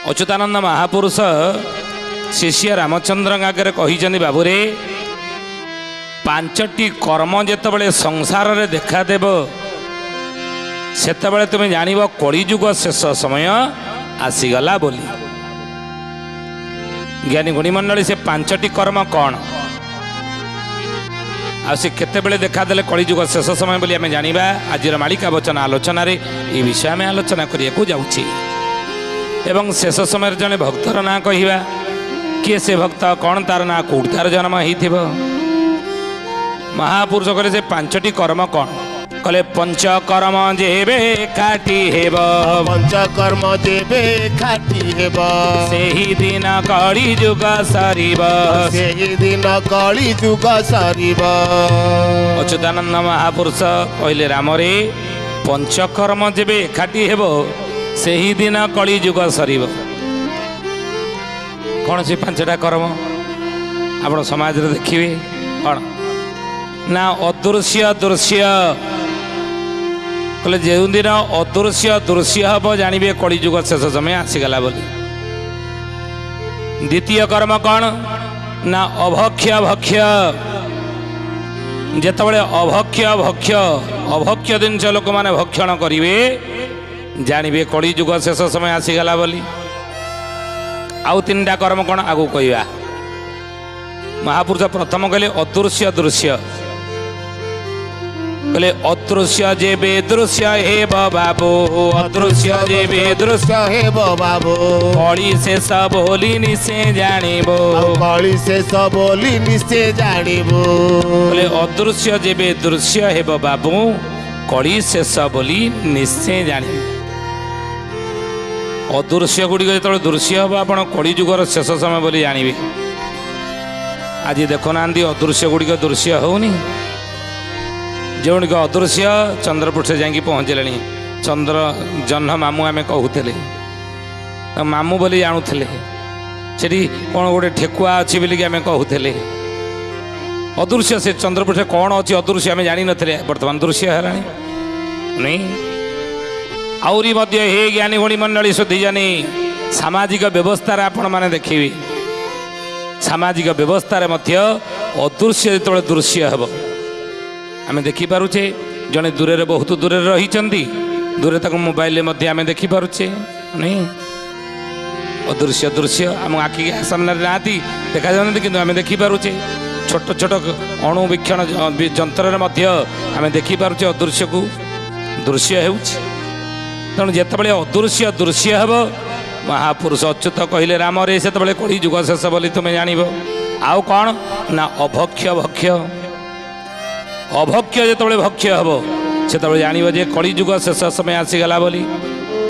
अच्युतानंद महापुरुष शिष्य रामचंद्र आगे कही बाबूरे पांचटी कर्म जितेबाला संसार रे देखादेव सेतेबाला तुम्हें जानिब कलिजुग शेष समय आसीगला बोली। ज्ञानी गुणीमंडली से पांचटी कर्म कौन आसे केतेबेले देखादेले कलिजुग शेष समय बोली आम जानिबा। आज मालिका वचन आलोचना रे ये विषय आम आलोचना करिया जाउछि एवं शेष समय जने भक्तर ना कहिबा किए से भक्त कौन तार ना कोड तार जन्म होइथिबो। महापुरुष कहले से पांचटी कर्म कौन कहले पंचकर्म जेबे खाटी हेब पंचकर्म जेबे खाटी हेब सेही दिन कली जुग सरीब सेही दिन कली जुग सरीब। अच्युतानंद महापुरुष कहले राम रे पंचकर्म जेबे खाटी हेब सेही दिन कली जुग सरीब। कौन से पांचटा कर्म आप समाज रे देखिए कौन ना अदृश्य दृश्य कहले जो दिन अदृश्य दृश्य हम जानवे कलिजुग शेष समय आसीगला बोली। द्वितीय कर्म कौन ना अभक्ष्य भक्ष्य जितेबाला अभक्ष्य भक्ष्य अभक्ष्य जिनस लोक मैंने भक्षण करेंगे जानवे कलिजुग शेष समय आसीगला बोली। आउ तीन टा कर्म कौन आगु कहवा महापुरुष प्रथम कहले अदृश्य दृश्य कहले अदृश्य जेबे दृश्य हेब बाबू अदृश्य जेबे दृश्य हेब बाबू कली शेष बोली निश्चय जानिबो कली शेष बोली निश्चय जानिबो कहले अदृश्य जेबे दृश्य हेब बाबू कली शेष बोली निश्चय जानिबो। अदृश्य गुड़िक जो दृश्य हम आप कलिजुगर शेष समय बोली जानवे। आज देखुना अदृश्य गुड़िक दृश्य होनी जो अदृश्य चंद्रपुर से जाकि पहुँचले चंद्र जह्न मामू आम कहूले मामू बोली जानूले से कौन गोटे ठेकुआ अच्छी बोलिक आम कहूले अदृश्य से चंद्रपुर से कौन अच्छी अदृश्य आम जान नी बर्तमान दृश्य है नहीं। आउरी मध्य हे ज्ञानी गुणी मंडली शुद्धि जानी सामाजिक व्यवस्था आपण मैंने देखिए सामाजिक व्यवस्था अदृश्य जो दृश्य हम आम देखिपे जड़े दूर बहुत दूर रही दूर तक मोबाइल आम देखिपे नहीं अदृश्य दृश्य आम आखि सामने ना देखा जाती कि आम देखिपे छोट छोट अणुवीक्षण जंत्र आम देखिपे अदृश्य को दृश्य हो तेणु जितेबाला अदृश्य दृश्य हम महापुरुष अच्युत कहले राम रे से कलिजुग शेष बोली तुम्हें जान। आउ कौन ना अभक्ष्य भक्ष्य अभक्ष्य जिते भक्ष्य हम से जान जे कलिजुग शेष समय आसीगला बोली।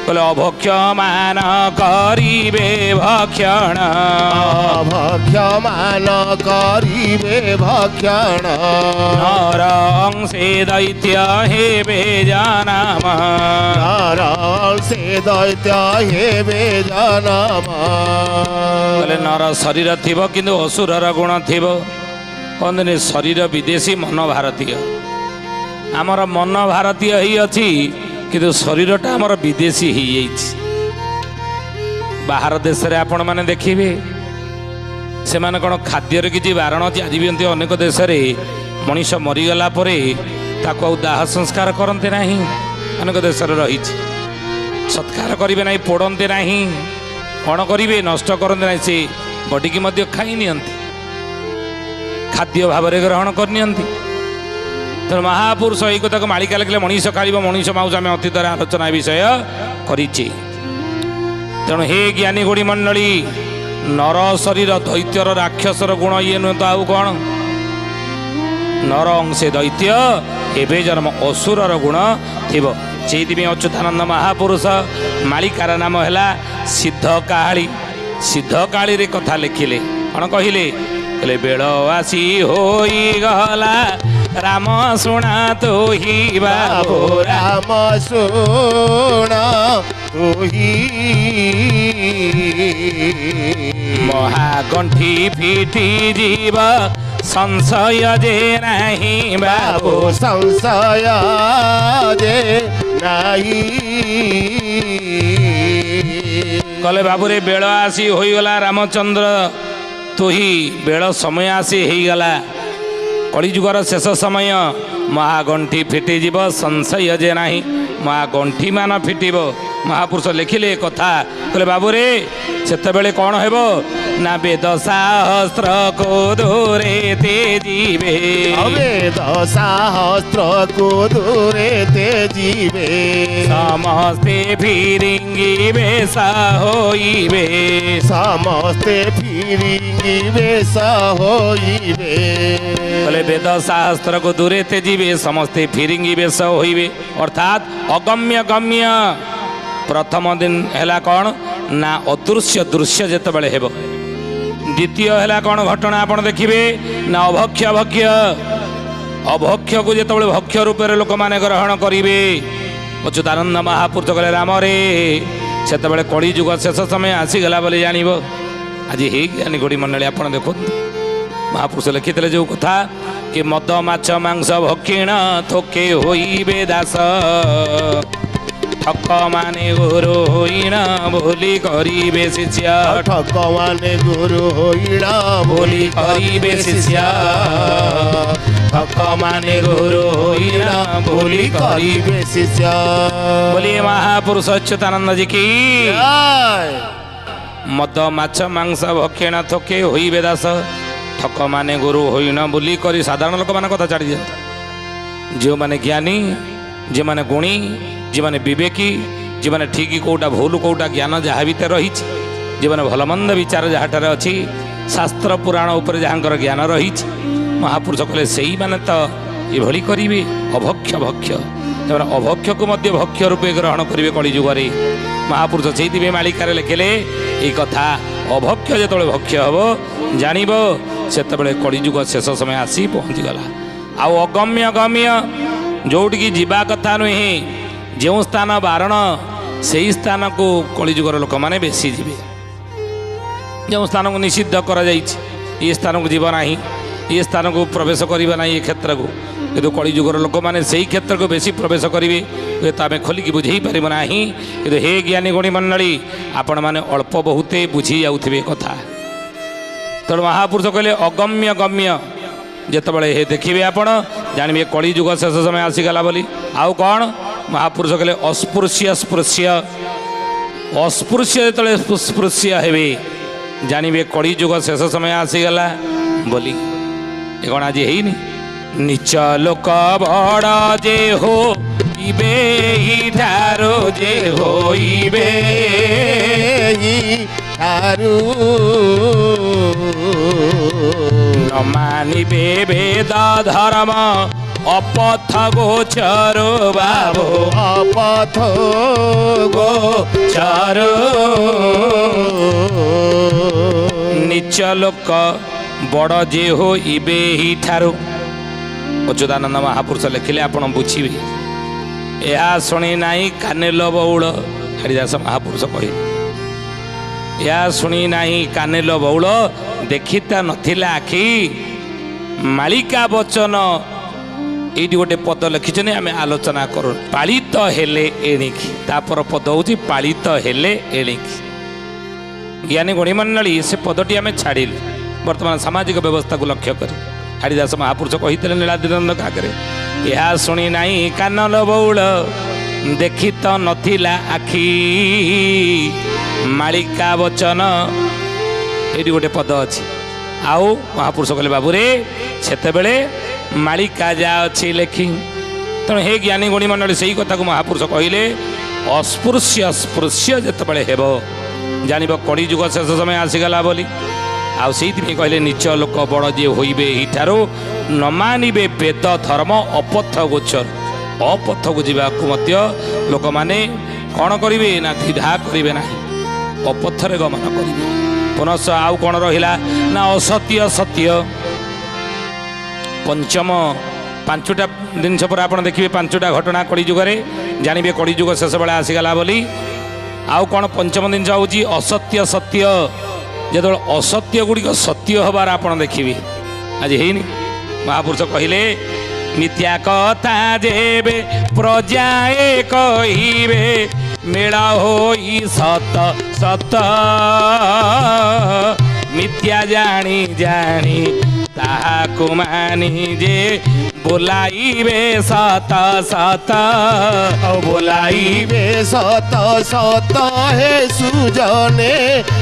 कहले अभक्ष्य मान करिबे भक्षण अभक्ष्य मान करिबे भक्षण नर अंशे दैत्य हेबे जानाम नर अंशे दैत्य हेबे जानाम। कहले नर शरीर थिबो किंतु असुरर गुण थिबो कहते शरीर विदेशी मन भारतीय आमर मन भारतीय ही अच्छी किंतु शरीरटा आमर विदेशी ही बाहर देश रे आपण माने देखिबे से माने कोन खाद्यर किछि बारण अछि। आज भी अनेक देश रे मनीष मरीगला परे ताको दाह संस्कार करते नहीं अनेक देश रे रही सत्कार करिवे नहीं पोड़ते नहीं कौन करिवे नष्ट करते नहीं से बॉडी की मध्य खाई नियंती खाद्य भाव में ग्रहण करनी। तेणु महापुरुष यही कथा को मालिका लिखले मनीष खाइब मनीष माउस आम अतीत आलोचना विषय करिछि। तेणु हे ज्ञानी गुणी मंडली नर शरीर दैत्यर राक्षसर गुण ये नुह तो आउ कौन नर अंशे दैत्य एवं जन्म असुरर गुण थी से अच्युतानंद महापुरुष मालिकार नाम है सिद्ध काली सिद्ध काली रे कथा लिखिले कौन कहले कहले बेल आसी होई गला राम सुना तो ही बाबू राम सुना तो ही महाकंठी फिटी जीव संशय जे नहीं बाबू संशय जे नहीं कले बाबूरे बेल आसी होईगला रामचंद्र तुही बेल समय आसी होईगला कलिजुगर शेष समय महागंठी फिटिजिब संशय जे नाही महागंठी मान फिटिब महापुरुष लिखिले कथा कहले बाबूरे सेतबेले कौन हेबो ना वेद शास्त्र को दूरे तेजीबे वेद शास्त्र को दूरे तेजीबे समस्ते फिरिंगी बेसा होइबे समस्ते फिरिंगी बेसा होइबे कहले वेद शास्त्र को दूरे तेजीबे समस्ते फिरिंगी बेसा होइबे अर्थात अगम्य गम्य प्रथम दिन है कौन ना अदृश्य दृश्य जितेबाला हेब द्वितीय है कौन घटना आप देखिए ना अभक्ष्य भक्ष्य अभक्ष्य को जिते भक्ष्य रूप में लोक मैंने ग्रहण करेंगे अच्युतानंद महापुरुष कहले राम रे से कलिजुग शेष समय आसीगला बोली जान आज ही ज्ञानी गोड़ी मंडली आप देखो महापुरुष लिखिते जो कथा कि मद माछ मांस भक्षिण थोके होइबे दास ठक माने गुरु होइना बोली करिबे शिष्य ठक माने गुरु होइना बोली करिबे शिष्य ठक माने गुरु होइना बोली करिबे शिष्य बोलिए महापुरुष अच्युतानंद जी की मद माछ मांस भक्षिण थोके होइबे दास ठक माने गुरु होइना बोली करी साधारण लोक मान कथा छाड़ी दियंतु जो माने ज्ञानी जे माने गुणी जे माने विवेकी जे माने ठीक कोटा भूल कोटा ज्ञान जहाँ भी रही जे माने भल मंद विचार जहाँटार अच्छी शास्त्र पुराण उपर जहाँकर ज्ञान रही महापुरुष कहले सही माने तो ये करेंगे अभक्ष्य भक्ष्य अभक्ष्य को मध्य भक्ष्य रूपे ग्रहण करेंगे कलिजुगे महापुरुष से मालिकार लिखिले ये कथा अभक्ष्य जो भक्ष्य हम जानब से कलिजुग शेष समय आसी पहुँचीगला आउ अगम्य गम्य जोटिकी जीवा कथा नुहे जो स्थान बारण से ही स्थान को कलिजुगर लोक मैंने बेसी जीवे जो स्थान को निषिद्ध कर ये स्थान को जीव ना ये स्थान को प्रवेश करवा ना ये क्षेत्र को किंतु कलिजुगर लोक मैंने से ही क्षेत्र को बेसी प्रवेश करेंगे हुए तो आम खोलिकी बुझे पार ना कि हे ज्ञानी गुणी मंडली आपण मैंने अल्प बहुते बुझी जाऊे कथा तेणु महापुरुष कहले अगम्य गम्य जितेबाला हे देखिए आप जानवे कलिजुग शेष समय आसीगला बोली आउ कौन महापुरुष कहले अस्पृश्य स्पृश्य अस्पृश्य जो स्पृश्य हे जानवे कलिजुग शेष समय आसीगला बोली ये कौन आज है नीच लोक बड़ जे हो इबे ही ठारो जे होइबे ठारू न मानिबे वेद धर्म अपथ गोचर बाबो अपथ गोचर नीच लोक बड़ जे हो इबे ही ठारू अच्युतानंद महापुरुष लिखिले आप बुझे यह शुणी नाई कानेल बौल हरिदास महापुरुष कहे यह शुणी नाई कानेल बौल देखिता नथिला आखि मालिका वचन ये गोटे पद लिखिं आम आलोचना करूँ पालित हेले एणिकी तापर पद हूँ पालित हेले एणिकी ज्ञानी गुणी मंडली से पदटी आम छाड़िलु वर्तमान सामाजिक व्यवस्था को लक्ष्य कर हरिदास महापुरुष कही नीलाद्रिनंद काकरे यह शुणी नाई कानल बौल देखी तो नथिला आखि मालिका वचन ये गोटे पद अच्छी आउ महापुरुष कहले बाबूरे सेतेबेले मालिका जा अच्छी लेखी तेणु हे ज्ञानी गुणी मंडली से कथा को महापुरुष कहले अस्पृश्य स्पृश्य जितेबाला हेब जानब कलिजुग शेष समय आसीगला बोली आउ से कहले नीच लोक बड़ जे होइबे ठारो न मानिबे वेद धर्म अपथ गोचर अपथ को जावाक लोक मैंने कौन करेंगे ना द्विधा करेंगे ना अपथरे गमन करेंगे पुनः आउ कौन रहा ना असत्य सत्य पंचम पांचटा जिनस पर आप देखिए पांचटा घटना कलिजुगे जानवे कलिजुग शेष बेला आसीगला बोली आउ कौन पंचम जिनस हूँ असत्य सत्य जो असत्य गुड़िक सत्य हबार आप देखिए आज है महापुरुष कहले मिथ्या कथा जेबे प्रजाए कहिबे मेल होई सत सत मिथ्या जानी जानी ताहाकु मानी जे बोलाइबे सत सत बोलाइबे सत सत हे सुजने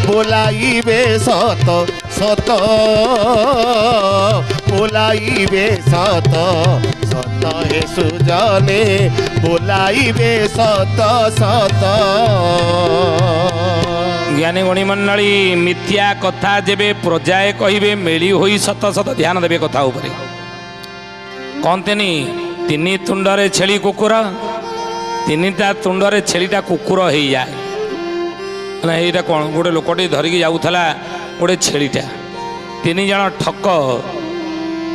बोलाइबे सत सत बोलाइबे सत सत हे सुजने बोलाइबे सत सत। ज्ञानी गणी मंडली मिथ्या कथा जेबे प्रजाए कहिबे मेली होई सत सत ध्यान देबे कथा उपरे कहतेनी तीन तुंडरे छेली कुकुर तीनटा तुंडरे छेलीटा कुकुर हो जाए यहाँ कौन गोटे लोकटे धरिकी जाऊला गोटे छेलीटा तीन जन ठक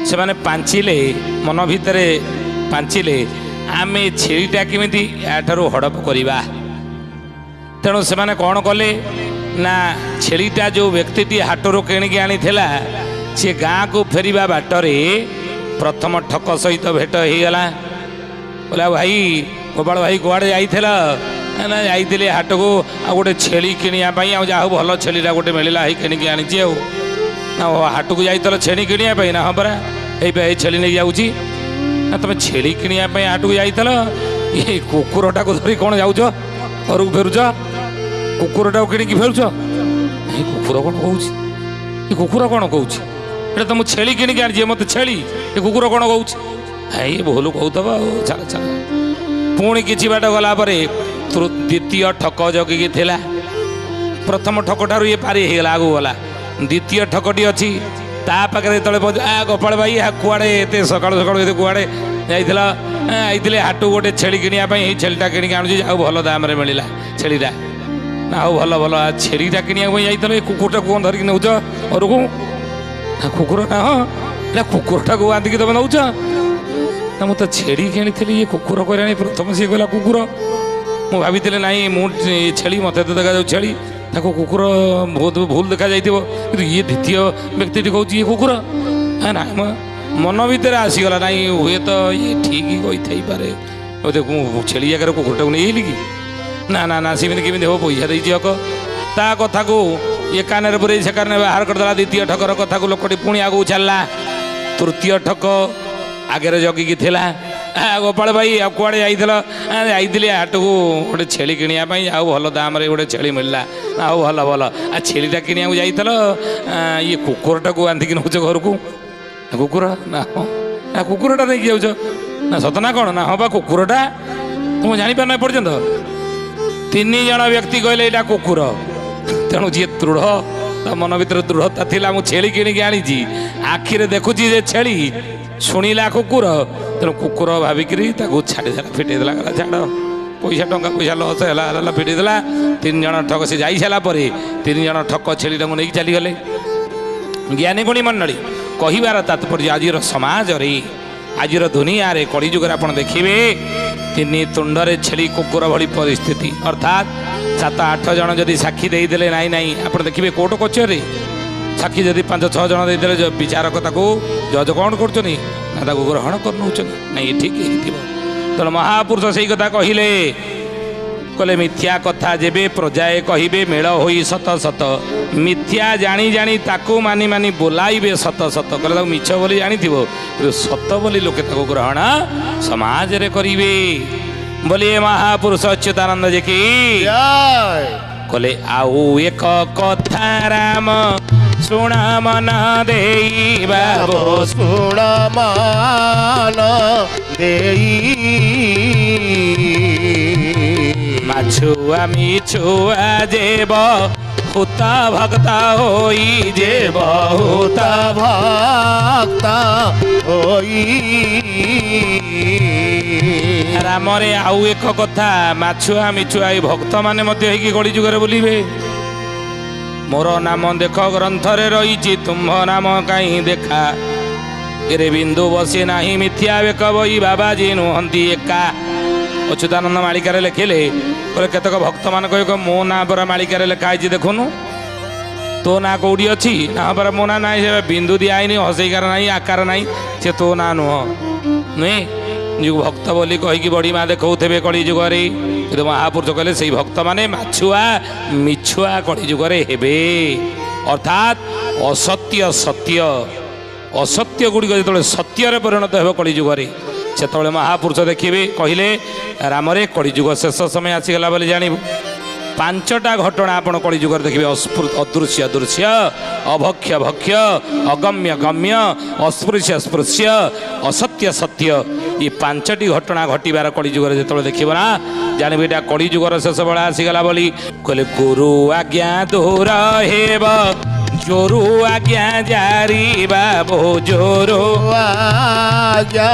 से माने पांचिले मन भितर पांचिले आम छेलीटा केमिति याठारु हड़प करवा तेणु से माने कौन कले ना छेलीटा जो व्यक्ति हाटरू किणिकी आनी सी गाँ को फेरिबा बाटरे प्रथम ठक सहित भेट हो गला बोला भाई गोपाल भाई कुआड़े जाइला ना जाइए हाट को आ गोटे छेली किनिया जा भल छेलीटा गोटे मिलला किणिकी आनी ना हाट को जाइल छेली किनिया ना हाँ परा ये छेली नहीं जाऊँगी ना तुम छेली किनिया हाट को जाइल ये कुकुरटा को धरी कौन जाऊच घर को फेरुच कुकुरटा किणिकी फेरुच ये कुकुर कौन कौच ये कुकुर कौन कौच ये तुम छेली किणिकी आनी मत छेली ये कुकुर कौन कौच ये भूल कहूब चल चल पुणी कि बाट गला द्वितीय ठक जगिकी थिला प्रथम ठक ठार ये पारी होगा आगू गला द्वितीय ठकटी अच्छी ता पाखे तले गोपाल भाई कुआड़े एत सका सका कुआड़े जाइए हाट गोटे छेली किଣିया छेलीटा किणिकी आणुची जाऊ भल दाम मिलला छेलीटा ना आओ भल भल छेलीटा किଣିया जाइए कुकुरटा कौन धरिकी नौच घर को कुकुर ना हाँ ना कुकुरटा को बांधिकी तुम नौच ना मुझे छेड़ी किणी ये कुकुर कहलानी प्रथम सी कहला कुकुर मु भावी नाई मु छेली मत तो देखा जाऊ छेली ताको कुकुर बहुत भूल देखा जाइए ये द्वितीय व्यक्ति कहूँ ये कुकुर ना मन भितर आसीगला ना हुए तो ये ठीक ही कही पारे छेली जगह कुकुरटा को नहीं कि ना ना ना सेमती केमी हो पैसा देती हक ता कथा को ये कान पूरे से कान बाहर करदेला द्वितीय ठकर कथा को लोकटी पुणी आगू चलला तृतीय ठक आगे जगिकी थिला गोपाल भाई आ कुआड़े जाइए हाट को गोटे छेली किଣିया आउ भल दाम गोटे छेली मिलला आउ भल भल आ छेलीटा किଣିया जाइल ये कुकुरटा को बांधिकी नौच घर को कुकुर ना हाँ कुकुरटा नहीं जाऊच ना सत ना कौन ना हाँ बा कुकुरटा तुम जापार पर्यंत तीन जन व्यक्ति कहले यहाँ कुकुर तेणु जी दृढ़ ता मन भर दृढ़ता थी मुझे छेली किଣିकी आनी आखिरे देखुची जे छेली शुणिला कुकुर तेणु कुकुर भाविकी छाड़ीदेला फिटेदेला गला छाड़ पैसा टंका पैसा लस है फिटेदेला तीन जन ठक से जाई सारापर तीन जन ठक छेलीटा को नहीं चलीगले ज्ञानी गुणी मंडली कहिबार तात्पर्य आज समाज आज दुनिया रे कलिजुग आप देखिए तीन तुंडरे छेली कुकुर भली परिस्थिति अर्थात 7-8 जन जदि साक्षी देदेले नाई नाई आप देखिए कोर्ट कचहरी साक्षी जदि 5-6 जन देदेले विचारक जज कौन कर ग्रहण कर नहीं ठीक तेणु महापुरुष से कथा कहले कहले मिथ्या कथा जेबे प्रजाए कहिबे मेल होई सत सत मिथ्या जानी जानी ताकू मानी मानी बोलाइबे सत सत कहले मिछ बोली जानी सत बोली लोके ताकू ग्रहण समाज रे करिवे बोलिए महापुरुष अच्युतानंद जी की कहले आउ एक कथा राम सुण मन देई बाबो सुण मन देई माछुआ मिछुआ जे बहुत भक्त होई जे बहुत भक्त होई राम रे आउ एक कथा माछुआ मिछुआ भक्त माने मध्य होई गली जुगरे बोलिबे मोर नाम देख ग्रंथ रे रही तुम नाम कहीं देखा एरे बिंदु बसे नाही मिथ्या बेक बई बाबाजी नुहंती एका अच्युतानंद मालिकार लिखिले कहले केतक भक्त मान कह मो ना पर मालिकार लिखाई देखुनु तो ना कौटी अच्छी ना पर मो ना ना बिंदु दिया हसईकार ना आकार ना से तो ना नुह नुहे जो भक्त बोली कहीकि बड़ी माँ देखते कली जुगरे किंतु महापुरुष कहले से भक्त माने माछुआ मिछुआ कली जुगरे हेबे अर्थात असत्य सत्य असत्य गुड़िक जो सत्य परिणत हो कली जुगरे से महापुरुष देखिए कहले रामरे कलिजुग शेष समय आसीगला बोली जानबू पांचटा घटना आपण कलिजुग देखिए अदृश्य दृश्य अभक्ष्य भक्ष्य अगम्य गम्य अस्पृश्य स्पृश्य असत्य सत्य ये पांचटी घटना घटवार कलिजुग जो देखिए ना जानबू यहाँ कलिजुगर शेष बेला आसीगला बोली कहले गुरु आज्ञा दूर हेब जोरु आज्ञा जारी बाबो जोरो आज्ञा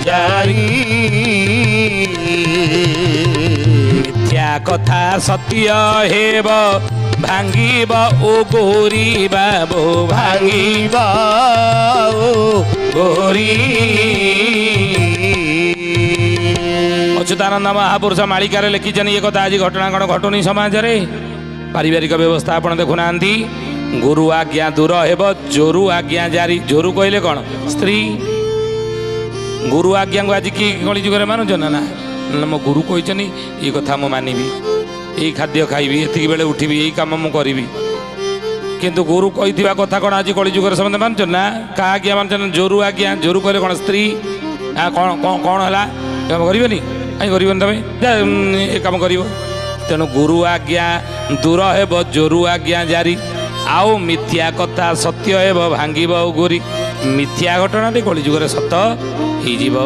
जारी मिथ्या कथा सत्य हेब भांगिब ओ गोरी बाबो भांगिब गोरी अच्युतानंद महापुरुष मालिकार लिखिछन ये कथा आज घटना कौन घटुनी समाज रे पारिवारिक व्यवस्था आपण देखुना गुरु आज्ञा दूर हेब जोरु आज्ञा जारी जोरु कहले कौन स्त्री गुरु आज्ञा को आज कि कली जुगरे मानुछ ना ना मो गुरु कहते ये कथा मु मानिबी यही खाद्य खाइबी एतिक बेले उठिबी यही काम मु करिबी किंतु गुरु कही कथा कौन आज कली जुगरे समझे मानुछ ना क्या आज्ञा मानुछ जोरु आज्ञा जोरु कहले कौन स्त्री कौन कौन है काम करनी कहीं करबनी तुम ये काम कर तेणु गुरु आज्ञा दूर हेब जोरु आज्ञा जारी आउ मिथ्या कथा सत्य हेब भांगिब गोरी मिथ्या घटना कली जुगरे सत हो।